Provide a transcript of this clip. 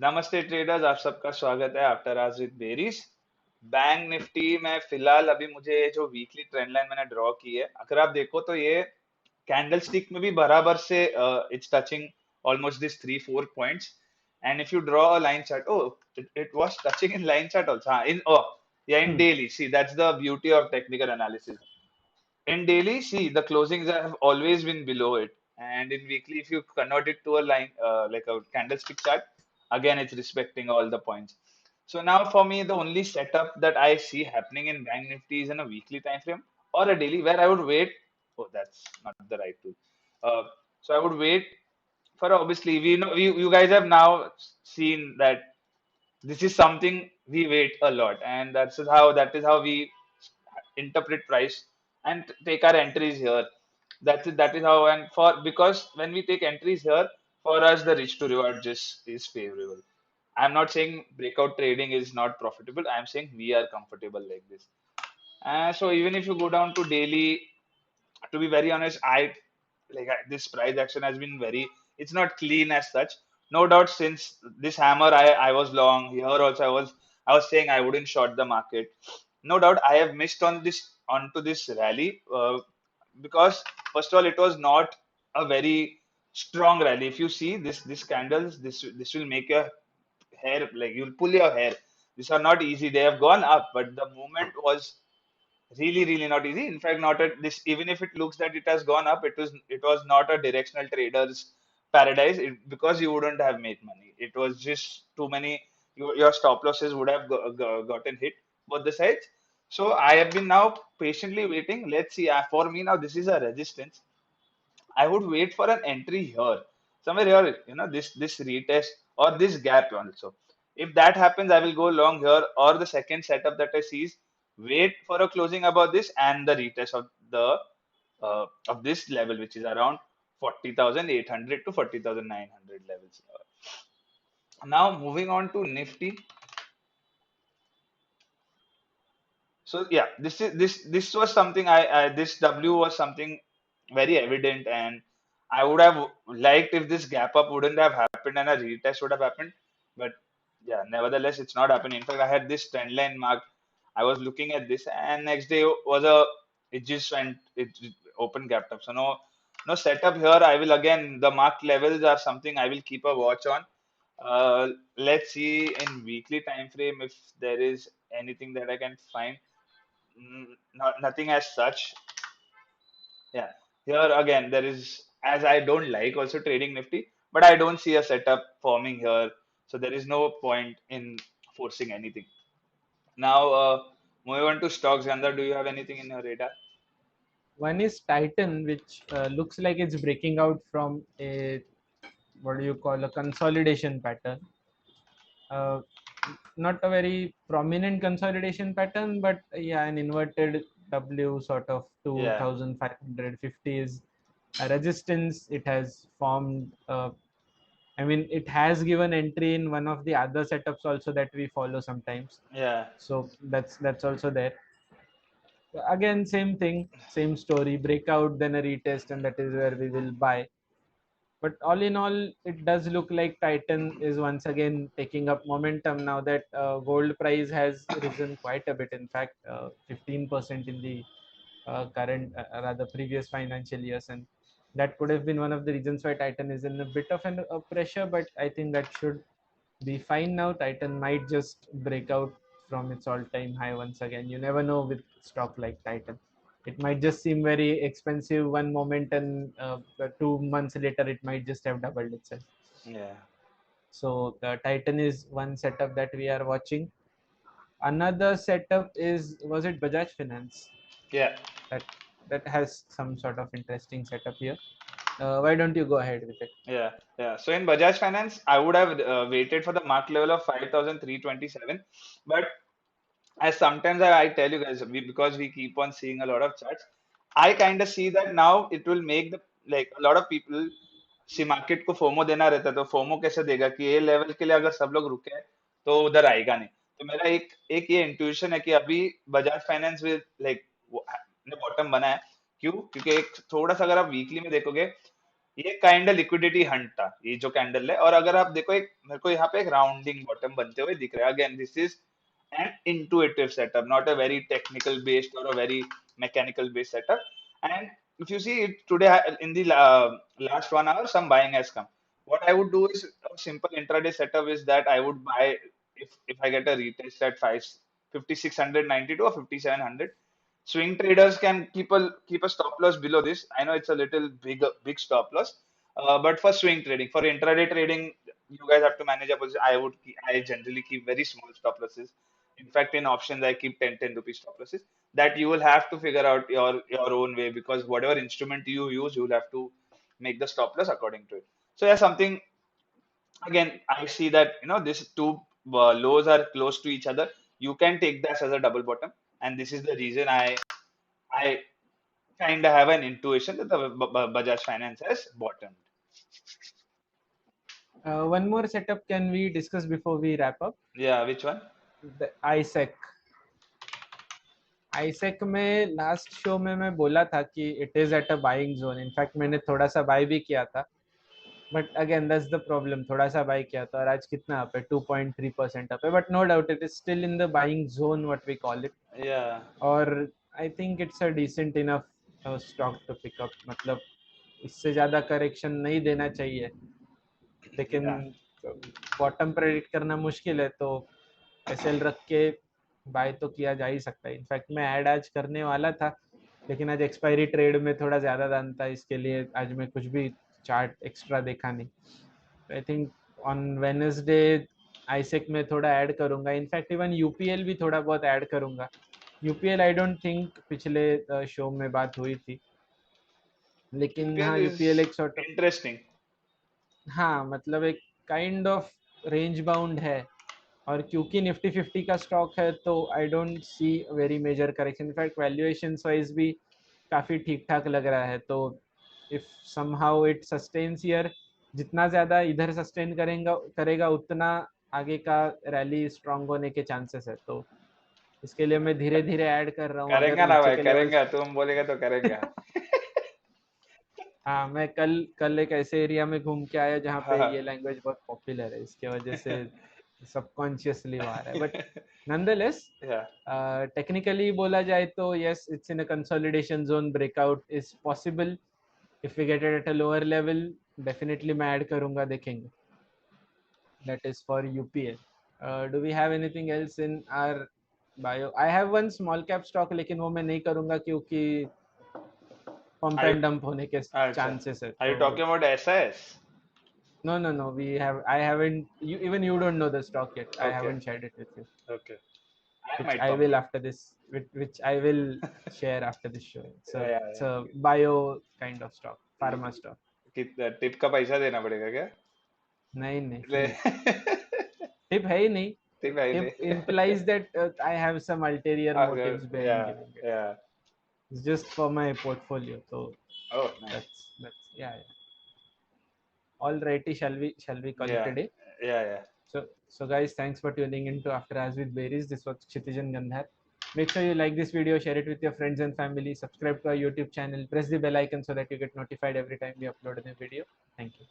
नमस्ते ट्रेडर्स, आप सबका स्वागत है after hours with berries. Bank Nifty में फिलहाल अभी मुझे जो वीकली ट्रेंड लाइन मैंने ड्रॉ की है, अगर आप देखो तो ये कैंडल स्टिक में भी बराबर से it's touching almost this 3-4 points. And if you draw a line chart, it was touching in line chart also, हाँ, इन या इन Hmm. Daily. See that's the beauty of technical analysis. In daily, see the closings have always been below it, and in weekly, if you convert it to a line like a candlestick chart, again it's respecting all the points. So now for me, the only setup that I see happening in Bank Nifty is in a weekly time frame or a daily, where I would wait. Oh, that's not the right tool. Uh, so I would wait for, obviously, we know you guys have now seen that this is something we wait a lot, and that is how we interpret price and take our entries here. That is how. And for, because when we take entries here, for us the risk to reward just is favorable. I'm not saying breakout trading is not profitable, I'm saying we are comfortable like this. So even if you go down to daily, to be very honest, this price action has been very, it's not clean as such. No doubt, since this hammer, I was long here also. I was saying I wouldn't short the market. No doubt, I have missed onto this rally, because first of all, it was not a very strong rally. If you see this candles, this will make your hair, like, you'll pull your hair. These are not easy. They have gone up, but the movement was really not easy. In fact, not at this, even if it looks that it has gone up, it was not a directional trader's paradise, because you wouldn't have made money. It was just too many. Your stop losses would have gotten hit both the sides. So I have been now patiently waiting. Let's see. For me now, this is a resistance. I would wait for an entry here, somewhere here, this retest or this gap also. If that happens, I will go long here. Or the second setup that I see is wait for a closing above this and the retest of the of this level, which is around 40,800 to 40,900 levels. Now moving on to Nifty. So yeah, this was something, I this W was something very evident, and I would have liked if this gap up wouldn't have happened and a retest would have happened. But yeah, nevertheless, it's not happening. In fact, I had this trend line mark. I was looking at this, and next day was it just went, it open gapped up. So no setup here. I will, again, the mark levels are something I will keep a watch on. Let's see in weekly time frame if there is anything that I can find. Nothing as such. Yeah. Here again, there is, as I don't like also trading Nifty, but I don't see a setup forming here. So there is no point in forcing anything. Now, moving on to stocks, Gandhar, do you have anything in your radar? One is Titan, which looks like it's breaking out from a what do you call a consolidation pattern. Uh, Not a very prominent consolidation pattern, but yeah, an inverted W sort of Yeah. 2550 is a resistance. It has formed. I mean, it has given entry in one of the other setups also that we follow sometimes. Yeah. So that's also there. Again, same thing, same story, breakout, then a retest, and that is where we will buy. But all in all, it does look like Titan is once again taking up momentum now that gold price has risen quite a bit. In fact, 15% in the current, rather previous financial years, and that could have been one of the reasons why Titan is in a bit of a pressure. But I think that should be fine now. Titan might just break out from its all-time high once again. You never know with stock like Titan. It might just seem very expensive one moment, and 2 months later, it might just have doubled itself. Yeah. So the Titan is one setup that we are watching. Another setup is, was it Bajaj Finance? Yeah. That that has some sort of interesting setup here. Why don't you go ahead with it? Yeah. Yeah. So in Bajaj Finance, I would have waited for the mark level of 5,327. But as sometimes I tell you guys, because we keep on seeing a lot of charts, I kind of see that now it will make the, like, a lot of people see market को FOMO देना रहता है, तो FOMO कैसे देगा कि ये level के लिए अगर सब लोग रुके हैं तो उधर आएगा नहीं। तो मेरा एक एक ये इंट्यूशन है कि अभी बजाज फाइनेंस विद, लाइक, ने बॉटम बना है। क्यों? क्योंकि एक थोड़ा सा अगर आप वीकली में देखोगे, ये काइंड ऑफ लिक्विडिटी हंट था ये जो कैंडल है। और अगर आप देखो, एक मेरे को यहाँ पे एक राउंडिंग बॉटम बनते हुए दिख रहा है। Again this is an intuitive setup, not a very technical based or a very mechanical based setup. And if you see it today, in the last 1 hour, some buying has come. What I would do is a simple intraday setup is that I would buy if I get a retest at 5692 or 5700. Swing traders can keep a stop loss below this. I know it's a little big stop loss, but for swing trading, for intraday trading, you guys have to manage a position. I generally keep very small stop losses. In fact, in options, I keep 10 rupees stop losses. That you will have to figure out your own way, because whatever instrument you use, you will have to make the stop loss according to it. So yeah, something again, I see that these two lows are close to each other. You can take that as a double bottom, and this is the reason I kind of have an intuition that the Bajaj Finance has bottomed. One more setup can we discuss before we wrap up? Yeah, which one? The ISEC. आईसेक में last show में मैं बोला था कि it is at a buying zone. In fact मैंने थोड़ा सा bye भी किया था, but again that's the problem, थोड़ा सा बाय किया था और आज कितना अप है, 2.3% अप है, but no doubt it is still in the buying zone what we call it. Yeah, और I think it's a decent enough stock to pick up, मतलब इससे ज्यादा करेक्शन नहीं देना चाहिए, लेकिन yeah. बॉटम प्रेडिक्ट करना मुश्किल है, तो एसएल रख के बाय तो किया जा ही सकता है। इनफैक्ट मैं ऐड आज करने वाला था, लेकिन आज एक्सपायरी ट्रेड में थोड़ा ज्यादा दान था, इसके लिए आज मैं कुछ भी चार्ट एक्स्ट्रा देखा नहीं। आई थिंक ऑन वेडनेसडे आईसेक में थोड़ा ऐड करूंगा, इनफैक्ट इवन यूपीएल भी थोड़ा बहुत ऐड करूंगा। यूपीएल आई डोंट थिंक पिछले शो में बात हुई थी, लेकिन UPL हाँ यूपीएल is एक सॉर्ट ऑफ, interesting. हाँ मतलब एक काइंड ऑफ रेंज बाउंड है, और क्योंकि निफ्टी 50 का स्टॉक है तो I don't see very major correction. In fact valuation wise भी काफ़ी ठीक ठाक लग रहा है, तो if somehow it sustains here, जितना ज़्यादा इधर सस्टेन करेगा करेगा उतना आगे का रैली स्ट्रांग होने के चांसेस है, तो इसके लिए मैं धीरे धीरे ऐड कर रहा हूँ। अगर करेंगे ना नीचे भाई, के लेवल्स, करेंगे, तुम बोलेगा तो करेंगे। हाँ मैं कल कल एक ऐसे एरिया में घूम के आया जहाँ पे ये हाँ। लैंग्वेज बहुत पॉपुलर है, इसके वजह से सबकॉन्शियसली आ रहा है, बट नॉनदलेस Yeah. टेक्निकली बोला जाए तो yes, it's in a consolidation zone, breakout is possible. If we get it at a lower level, definitely मैं ऐड करूंगा, देखेंगे। That is for UPL. Do we have anything else in our bio? I have one small cap stock, लेकिन वो मैं नहीं करूंगा क्योंकि pump Are you, and dump होने के अच्छा, चांसेस है, are you तो talking about SAS? no, no, no. We have. I haven't. You, even you don't know the stock yet. I Okay, haven't shared it with you, okay. I which might I talk will to after this. Which I will share after this show. you. Yeah, It's a yeah. bio kind of stock, pharma stock. Tip का पैसा देना पड़ेगा क्या? नहीं नहीं, ले। free. Tip है ही नहीं. टिप है Tip नहीं। implies that I have some ulterior अगर, motives behind yeah, giving it. yeah. It's just for my portfolio. So Oh, nice. that's yeah, yeah. Alrighty, shall we call it Yeah, a day? yeah, yeah. So guys, thanks for tuning into After Hours with Bereez. This was Kshitijan Gandhar. Make sure you like this video, share it with your friends and family, subscribe to our YouTube channel, press the bell icon so that you get notified every time we upload a new video. Thank you.